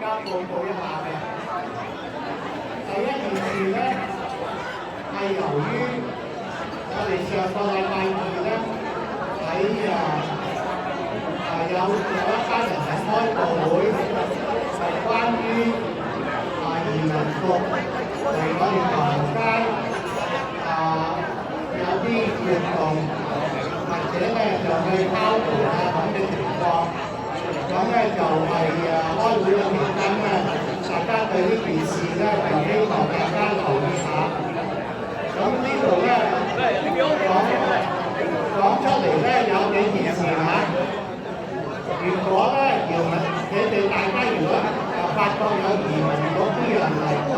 家報告一下嘅。第一件事咧，係由於我哋上個禮拜二咧喺有一班人係開個會，係關於移民局嚟我哋台灣有啲活動，或者咧就去交流咁嘅情況。咁咧就係開會嘅期間咧，大家對呢件事咧係希望大家留意下。咁呢度咧講出嚟咧有幾件事嚇。如果咧你哋大家如果發覺有移民嗰啲人嚟到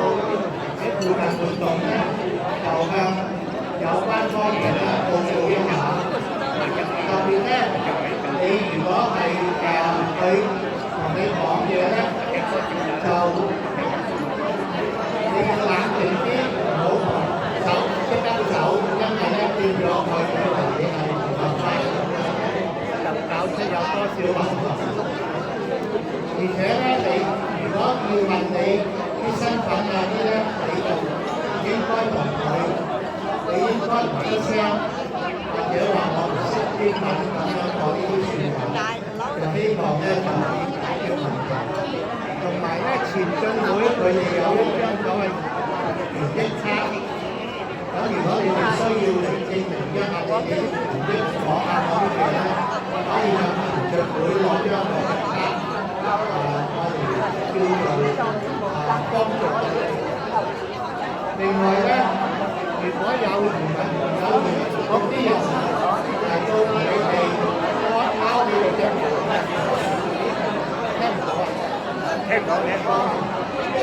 喺附近活動咧，就向有關方面咧報告一下。特別咧，你如果係佢同你講嘢咧，就你要冷靜啲，唔好即刻走，因為咧變咗佢以為你係唔合法，就搞出有多少問題。而且咧，你如果要問你啲身份啲咧，你就應該同佢，你應該唔出聲，或者話我唔識英文咁樣講呢啲説話，就希望咧就可以解決問題。同埋咧，前進會佢哋有一張所謂權益卡，咁如果你哋需要嚟證明一下自己權益講下嗰啲嘢咧，可以向前進會攞張個卡。我哋叫做幫助。另外咧，如果有移民嗰啲人嚟到你哋考你哋嘅，聽唔到啊？聽唔到，聽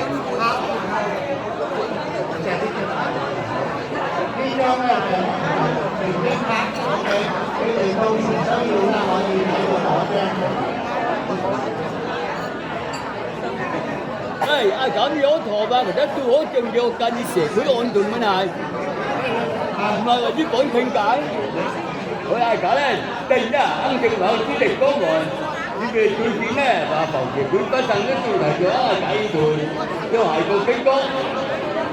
唔到。就係呢張咧就權益卡嘅，佢哋到時需要啦，可以喺度攞張。咁樣陀吧，或者都好重要緊啲社區安頓乜嘢？唔係話啲講傾偈，我係講咧，突然間肯定有啲地方喎，呢個最近咧話防治佢不慎咧都嚟咗解盤，都係個傾歌，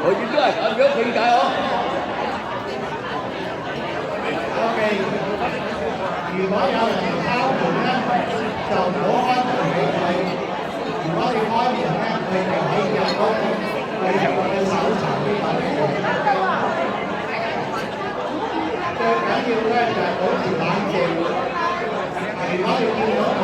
我亦都係咁樣傾偈哦。OK，如果有人敲門咧，就唔好開門俾佢。如果你開門咧，佢就喺入屋，佢入去搜查呢個嘢。最緊要咧就係保持冷靜。如果你見到佢